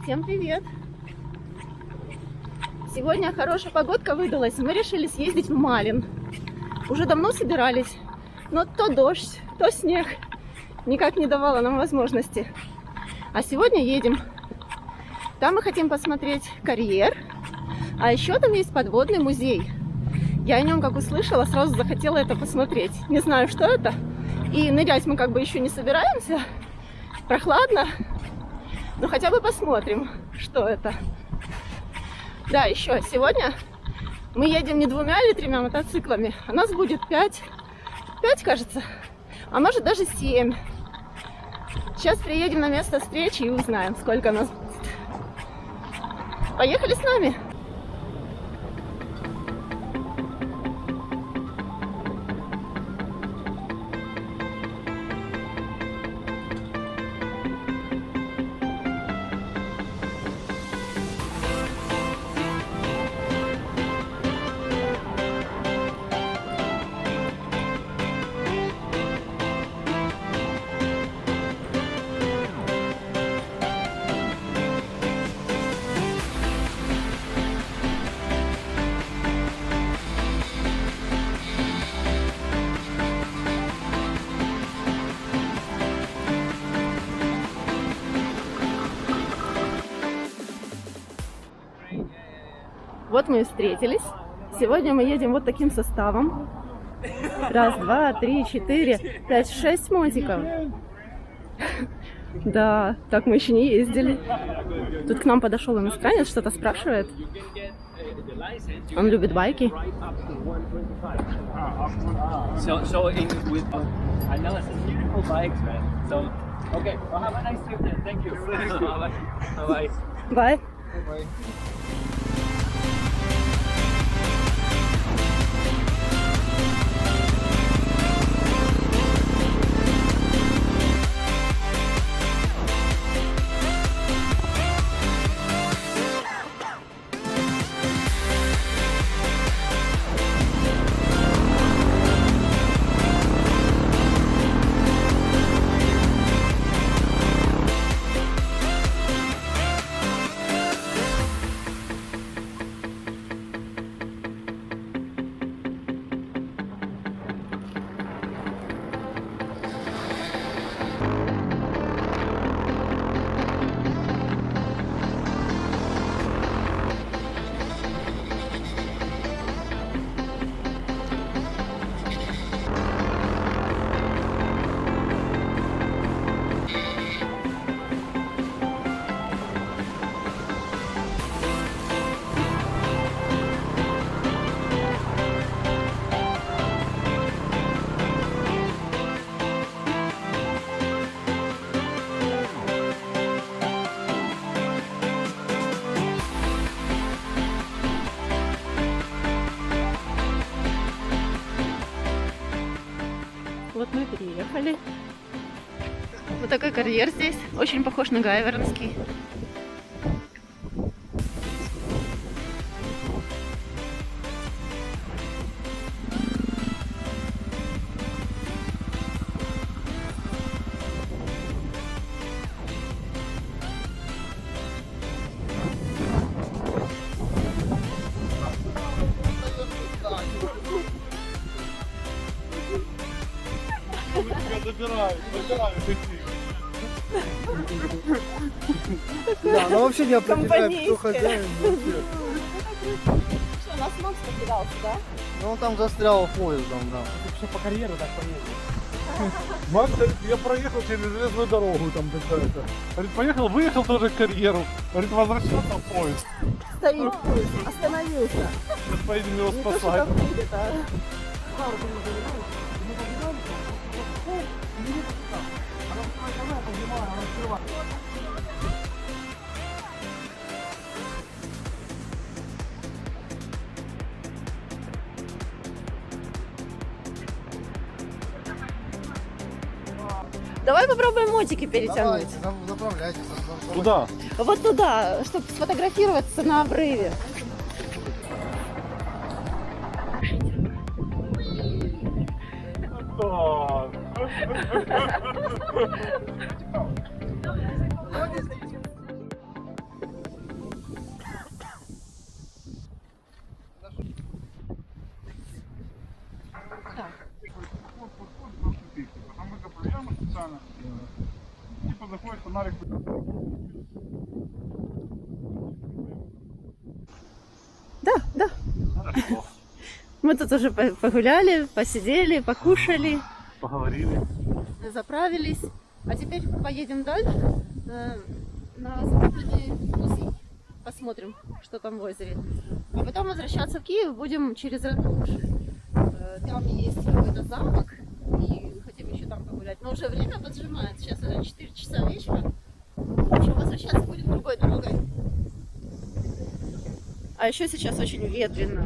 Всем привет! Сегодня хорошая погодка выдалась, мы решили съездить в Малин. Уже давно собирались, но то дождь, то снег никак не давало нам возможности. А сегодня едем. Там мы хотим посмотреть карьер, а еще там есть подводный музей. Я о нем как услышала, сразу захотела это посмотреть. Не знаю, что это. И нырять мы как бы еще не собираемся. Прохладно. Но хотя бы посмотрим, что это. Да, еще сегодня мы едем не 2 или 3 мотоциклами. А нас будет 5, кажется. А может даже 7. Сейчас приедем на место встречи и узнаем, сколько нас будет. Поехали с нами! Вот мы и встретились. Сегодня мы едем вот таким составом. 1, 2, 3, 4, 5, 6 мотиков. Да, так мы еще не ездили. Тут к нам подошел иностранец, что-то спрашивает. Он любит байки. Bye. Вот мы приехали. Вот такой карьер здесь. Очень похож на Гайвернский. Да, она вообще не определяет, кто хозяин. Что, у нас Макс потерялся, да? Ну он там застрял поездом, да. Что по карьеру так поедет. Макс, я проехал через железную дорогу там какая-то. Говорит, поехал, выехал тоже к карьеру. Говорит, возвращаться в поезд. Стоит поезд, остановился. Сейчас поедем его Не то, что спасать. там будет, а... Давай попробуем мотики перетянуть. Давайте, заправляйте. Куда? Вот туда, чтобы сфотографироваться на обрыве. Да, да. Мы тут уже погуляли, посидели, покушали, Поговорили. заправились. А теперь поедем дальше на затопленный музей. Посмотрим, что там в озере. А потом возвращаться в Киев будем через Радомышль. Там есть какой-то замок, и хотим еще там погулять. Но уже время поджимает. Сейчас уже 4 часа вечера. В общем, возвращаться будем другой дорогой. А еще сейчас очень ветрено.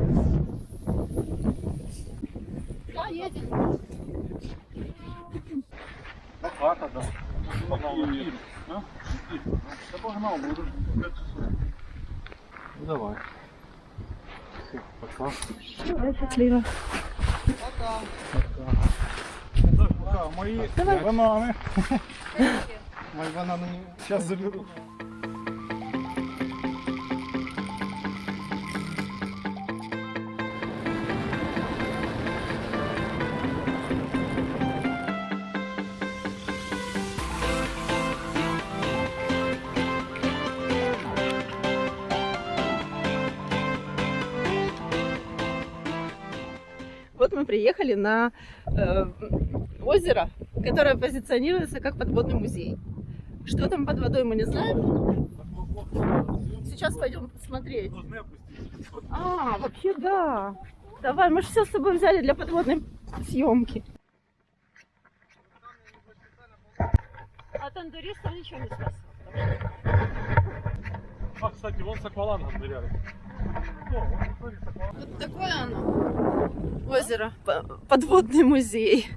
Да, едем. Хата, да. Погнал на Киев. А? Да погнал, буду. Ну давай. Все, пока. Давай, счастливо. Пока. Мои бананы. Мои бананы не... Сейчас заберу. Вот мы приехали на озеро, которое позиционируется как подводный музей. Что там под водой, мы не знаем. Сейчас пойдем посмотреть. А, вообще да. Давай, мы же все с собой взяли для подводной съемки. А тандуристам ничего не спасет. А, кстати, вон с аквалангом ныряет. Вот такое оно. Озеро. Подводный музей.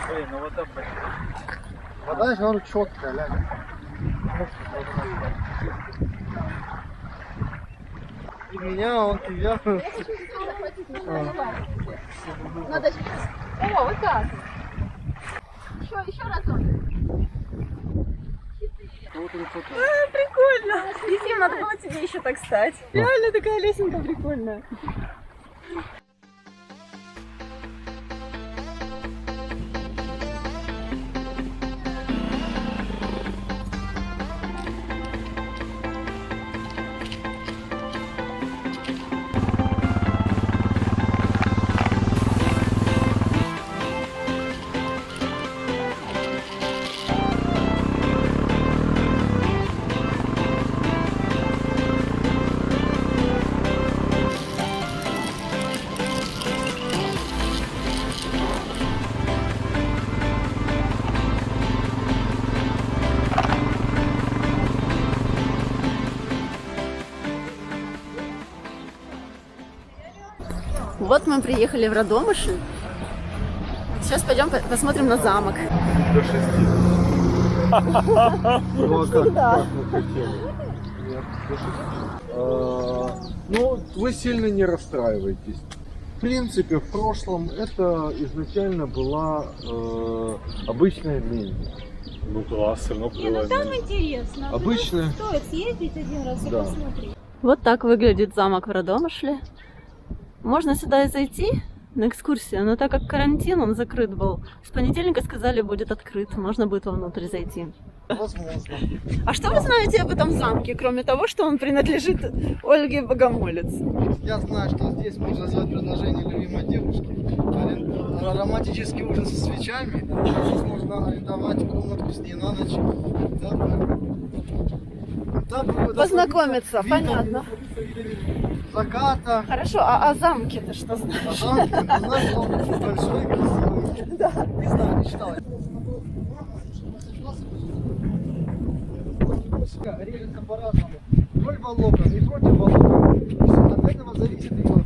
Ой, ну вода, блядь. Вода, я же говорю, четкая, глянь. И меня, он тебя. Надо сейчас. О, вот так. Еще разок. Прикольно. Ефим, надо было тебе еще так стать. Реально такая лесенка прикольная. Вот мы приехали в Радомышль. Сейчас пойдем посмотрим на замок. До 6. Ну, а как? Да. Как мы хотели? Нет, до 6. Ну, вы сильно не расстраивайтесь. В принципе, в прошлом это изначально была обычная мельница. Ну класс, все равно Не, ну там интересно. Обычная. Стоит съездить один раз и Да. посмотреть. Вот так выглядит замок в Радомышле. Можно сюда и зайти на экскурсию, но так как карантин, он закрыт был. С понедельника сказали, будет открыт, можно будет вовнутрь зайти. Возможно. А что вы знаете об этом замке, кроме того, что он принадлежит Ольге Богомолец? Я знаю, что здесь можно сделать предложение любимой девушке. Романтический ужин со свечами. Здесь можно арендовать комнатку с ней на ночь. Да, Познакомиться, видно понятно. Заката. Хорошо, а о замке ты что знаешь? А замок, ты знаешь, что он большой, красивый. Да. Не знаю, не читал. Режется по-разному. Вдоль волокон и против волокон. От этого зависит его.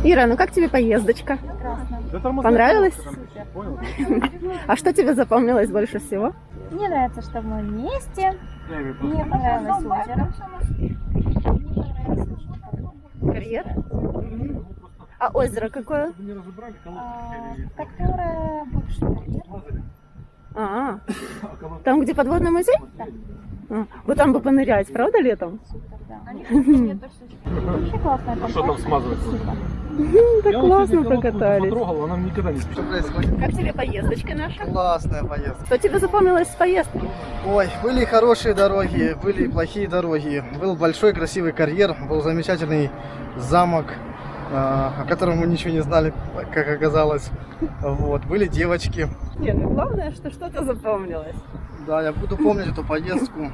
Ира, ну как тебе поездочка? Да тормозные Понравилось? колодки там, понял? А что тебе запомнилось больше всего? Мне нравится, что мы вместе. Мне понравилось озеро. Карьер? А озеро какое? Чтобы не разобрали Которое больше карьер. А, там, где подводный музей? А, вот там бы понырять, правда, летом? Вообще классная А что там смазывается? Так Я вот классно сегодня колодку прокатались. потрогал, она никогда не Что спешит. происходит? Как тебе поездочка наша? Классная поездка. Что тебе запомнилось с поездки? Ой, были и хорошие дороги, были и плохие дороги. Был большой красивый карьер, был замечательный замок, о котором мы ничего не знали, как оказалось. Вот, были девочки. Не, ну главное, что что-то запомнилось. Да, я буду помнить эту поездку.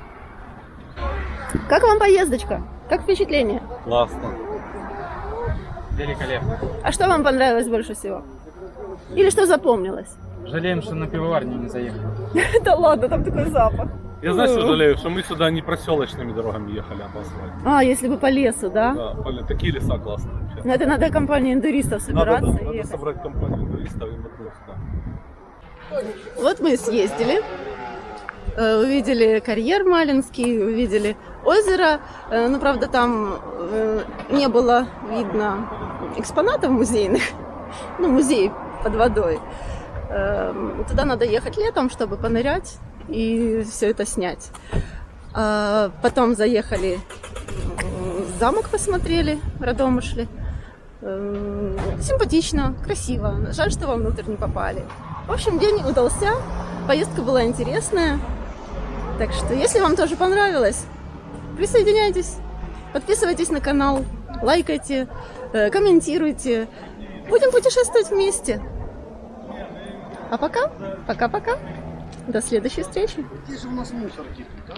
Как вам поездочка? Как впечатление? Классно. Великолепно. А что вам понравилось больше всего? Или что запомнилось? Жалеем, что на пивоварню не заехали. Да ладно, там такой запах. Я знаю, что жалею, что мы сюда не проселочными дорогами ехали, а по асфальту. А, если бы по лесу, да? Да, блин, такие леса классные вообще. Ну, это надо компании индуристов собираться. Надо, и надо ехать. собрать компанию туристов и мотнуть сюда. Вот мы съездили, увидели карьер Малинский, увидели озеро. Ну, правда, там не было видно экспонатов музейных. Ну, музей под водой. Туда надо ехать летом, чтобы понырять и все это снять. Потом заехали в замок, посмотрели, Радомышль. Симпатично, красиво. Жаль, что вовнутрь не попали. В общем, день удался, поездка была интересная. Так что, если вам тоже понравилось, присоединяйтесь, подписывайтесь на канал, лайкайте, комментируйте. Будем путешествовать вместе. А пока, пока-пока. До следующей встречи. Где же у нас мусорки? Да?